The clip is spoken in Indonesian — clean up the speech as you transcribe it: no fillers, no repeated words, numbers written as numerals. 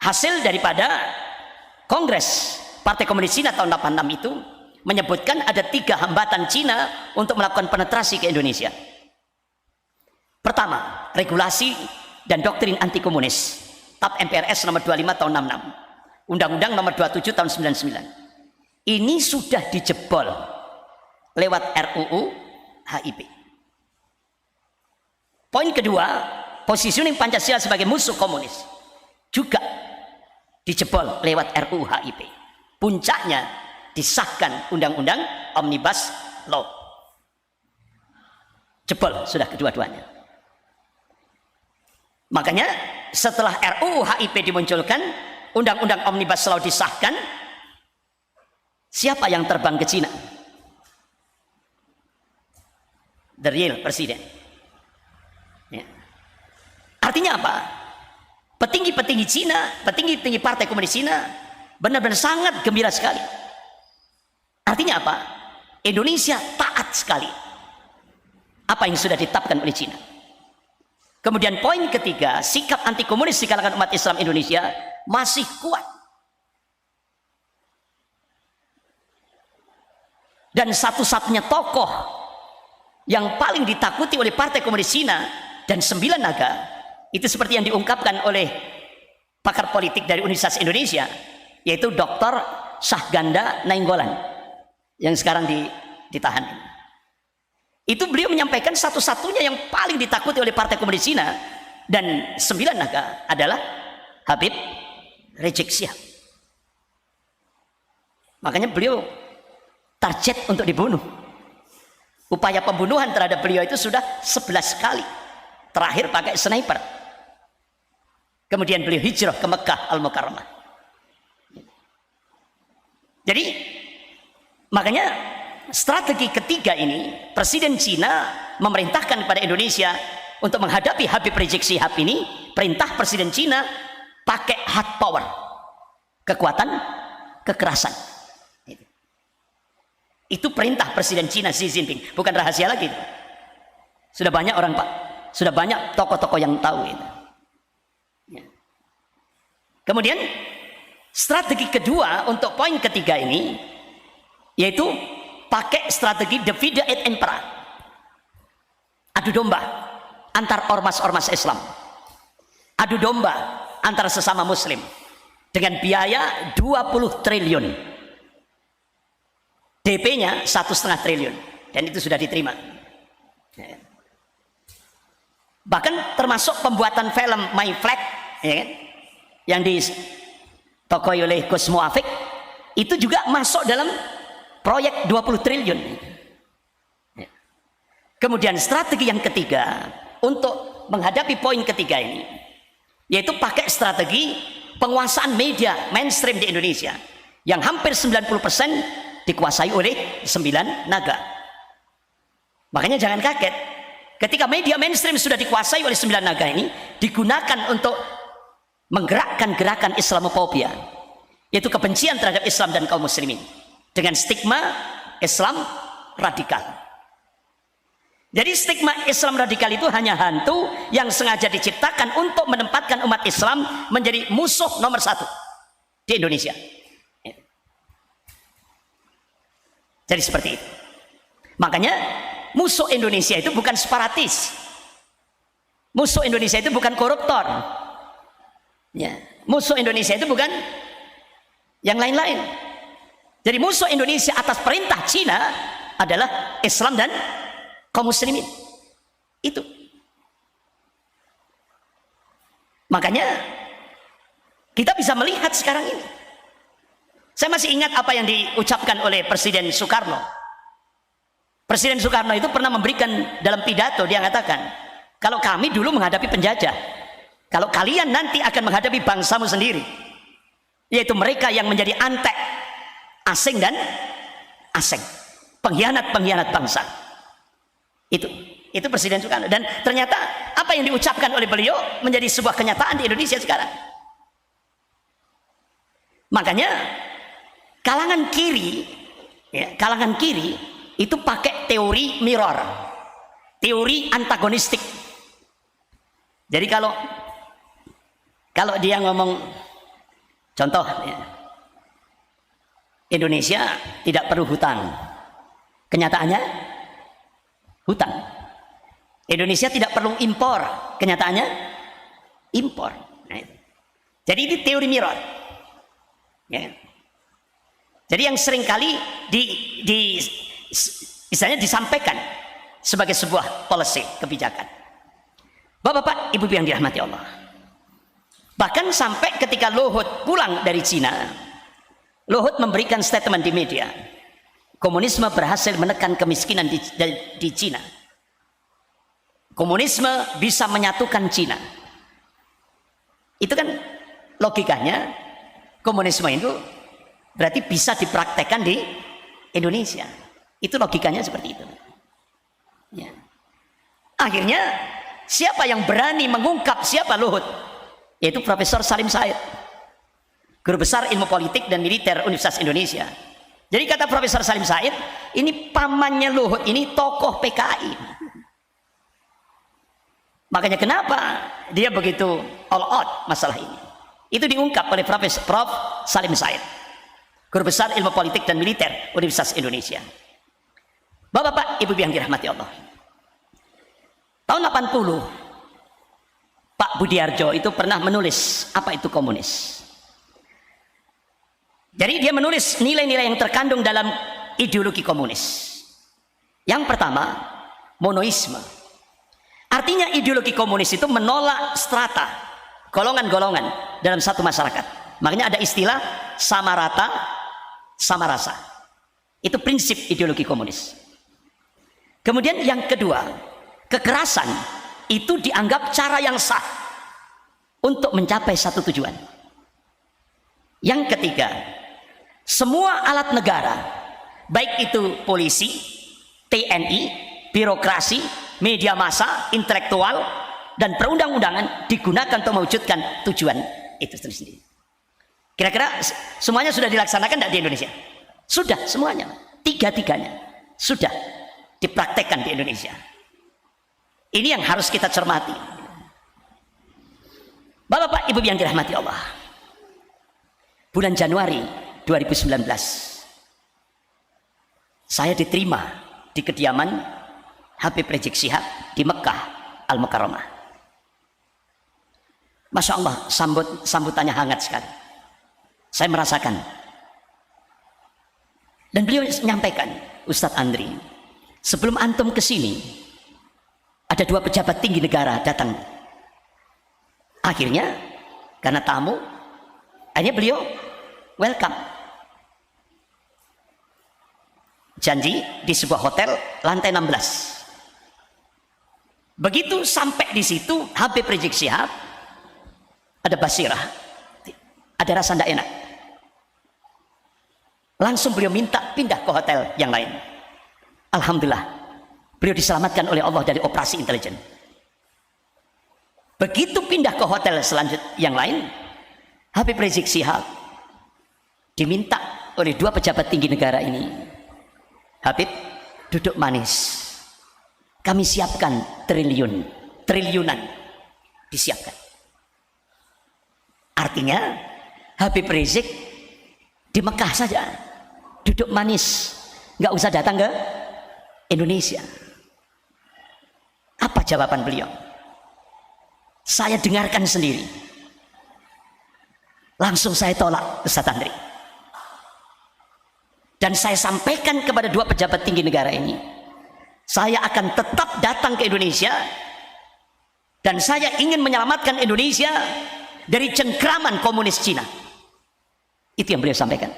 hasil daripada Kongres Partai Komunis Cina tahun 86 itu menyebutkan ada 3 hambatan Cina untuk melakukan penetrasi ke Indonesia. Pertama, regulasi dan doktrin anti komunis, TAP MPRS nomor 25 tahun 66, Undang-Undang nomor 27 tahun 99. Ini sudah dijebol lewat RUU HIP. Poin kedua, positioning Pancasila sebagai musuh komunis juga dijebol lewat RUU HIP. Puncaknya disahkan Undang-Undang Omnibus Law. Jebol sudah kedua-duanya. Makanya setelah RUU HIP dimunculkan, Undang-Undang Omnibus Law disahkan, siapa yang terbang ke Cina? The real presiden. Ya. Artinya apa? Petinggi-petinggi Cina, petinggi-petinggi Partai Komunis Cina benar-benar sangat gembira sekali. Artinya apa? Indonesia taat sekali apa yang sudah ditetapkan oleh Cina. Kemudian poin ketiga, sikap anti komunis di kalangan umat Islam Indonesia masih kuat. Dan satu-satunya tokoh yang paling ditakuti oleh Partai Komunis Cina dan 9 naga, itu seperti yang diungkapkan oleh pakar politik dari Universitas Indonesia, yaitu Dr. Syahganda Nainggolan yang sekarang ditahan. Itu beliau menyampaikan satu-satunya yang paling ditakuti oleh Partai Komunis Cina dan 9 naga adalah Habib Rizik Syihab. Makanya beliau target untuk dibunuh. Upaya pembunuhan terhadap beliau itu sudah 11 kali. Terakhir pakai sniper. Kemudian beliau hijrah ke Mekah Al-Mukarramah. Jadi makanya strategi ketiga ini, Presiden Cina memerintahkan kepada Indonesia untuk menghadapi Habib Rizik Syihab ini. Perintah Presiden Cina pakai hard power, kekuatan kekerasan. Itu perintah Presiden Cina Xi Jinping, bukan rahasia lagi. Sudah banyak orang, Pak, sudah banyak tokoh-tokoh yang tahu itu. Kemudian strategi kedua untuk poin ketiga ini, yaitu pakai strategi divide et impera, adu domba antar ormas-ormas Islam, adu domba antara sesama Muslim dengan biaya 20 triliun, DP-nya 1,5 triliun, dan itu sudah diterima. Bahkan termasuk pembuatan film My Flag, ya kan, yang ditokoi oleh Gus Muafik, itu juga masuk dalam proyek 20 triliun. Kemudian strategi yang ketiga untuk menghadapi poin ketiga ini, yaitu pakai strategi penguasaan media mainstream di Indonesia yang hampir 90% dikuasai oleh 9 naga. Makanya jangan kaget ketika media mainstream sudah dikuasai oleh 9 naga ini, digunakan untuk menggerakkan gerakan Islamofobia, yaitu kebencian terhadap Islam dan kaum muslimin dengan stigma Islam radikal. Jadi stigma Islam radikal itu hanya hantu yang sengaja diciptakan untuk menempatkan umat Islam menjadi musuh nomor 1 di Indonesia. Jadi seperti itu. Makanya musuh Indonesia itu bukan separatis, musuh Indonesia itu bukan koruptor, ya, musuh Indonesia itu bukan yang lain-lain. Jadi musuh Indonesia atas perintah Cina adalah Islam dan kaum muslimin. Itu. Makanya kita bisa melihat sekarang ini. Saya masih ingat apa yang diucapkan oleh Presiden Soekarno. Presiden Soekarno itu pernah memberikan dalam pidato, dia mengatakan, kalau kami dulu menghadapi penjajah, kalau kalian nanti akan menghadapi bangsamu sendiri, yaitu mereka yang menjadi antek, asing dan asing, pengkhianat-pengkhianat bangsa. Itu Presiden Soekarno. Dan ternyata apa yang diucapkan oleh beliau menjadi sebuah kenyataan di Indonesia sekarang. Makanya kalangan kiri, ya, kalangan kiri itu pakai teori mirror, teori antagonistik. Jadi kalau dia ngomong Contoh, ya. Indonesia tidak perlu hutang. Kenyataannya hutang. Indonesia tidak perlu impor. Kenyataannya impor. Nah, itu. Jadi ini teori mirror. Ya. Jadi yang seringkali misalnya disampaikan sebagai sebuah policy, kebijakan. Bapak-bapak, ibu-ibu yang dirahmati Allah. Bahkan sampai ketika Luhut pulang dari Cina, Luhut memberikan statement di media, komunisme berhasil menekan kemiskinan di Cina. Komunisme bisa menyatukan Cina. Itu kan logikanya, komunisme itu berarti bisa dipraktekkan di Indonesia. Itu logikanya seperti itu. Ya. Akhirnya siapa yang berani mengungkap siapa Luhut? Yaitu Profesor Salim Said, guru besar ilmu politik dan militer Universitas Indonesia. Jadi kata Profesor Salim Said, ini pamannya Luhut, ini tokoh PKI. Makanya kenapa dia begitu all out masalah ini? Itu diungkap oleh Prof. Salim Said, guru besar ilmu politik dan militer Universitas Indonesia. Bapak-bapak, ibu-ibu yang dirahmati Allah. Tahun 80, Pak Budiarjo itu pernah menulis apa itu komunis. Jadi dia menulis nilai-nilai yang terkandung dalam ideologi komunis. Yang pertama, monoisme. Artinya ideologi komunis itu menolak strata, golongan-golongan dalam satu masyarakat. Makanya ada istilah sama rata, sama rasa. Itu prinsip ideologi komunis. Kemudian yang kedua, kekerasan itu dianggap cara yang sah untuk mencapai satu tujuan. Yang ketiga, semua alat negara, baik itu polisi, TNI, birokrasi, media massa, intelektual, dan perundang-undangan digunakan untuk mewujudkan tujuan itu sendiri. Kira-kira semuanya sudah dilaksanakan tidak di Indonesia? Sudah semuanya, tiga-tiganya sudah dipraktekkan di Indonesia. Ini yang harus kita cermati. Bapak-bapak, ibu yang dirahmati Allah. Bulan Januari 2019, saya diterima di kediaman Habib Rizik Syihab di Mekah Al-Mukarramah. Masya Allah, sambutannya hangat sekali. Saya merasakan. Dan beliau menyampaikan, Ustadz Andri, sebelum antum ke sini, ada dua pejabat tinggi negara datang. Akhirnya, karena tamu, akhirnya beliau welcome. Janji di sebuah hotel lantai 16. Begitu sampai di situ, Habib Rizik Syihab ada basirah, ada rasa tidak enak. Langsung beliau minta pindah ke hotel yang lain. Alhamdulillah, beliau diselamatkan oleh Allah dari operasi intelijen. Begitu pindah ke hotel selanjutnya yang lain, Habib Rizik Syihab diminta oleh dua pejabat tinggi negara ini, Habib, duduk manis. Kami siapkan triliunan disiapkan. Artinya Habib Rizik di Mekah saja duduk manis, nggak usah datang ke Indonesia. Apa jawaban beliau? Saya dengarkan sendiri. Langsung saya tolak, Ustadz Andri. Dan saya sampaikan kepada dua pejabat tinggi negara ini, saya akan tetap datang ke Indonesia dan saya ingin menyelamatkan Indonesia dari cengkraman komunis Cina. Itu yang beliau sampaikan.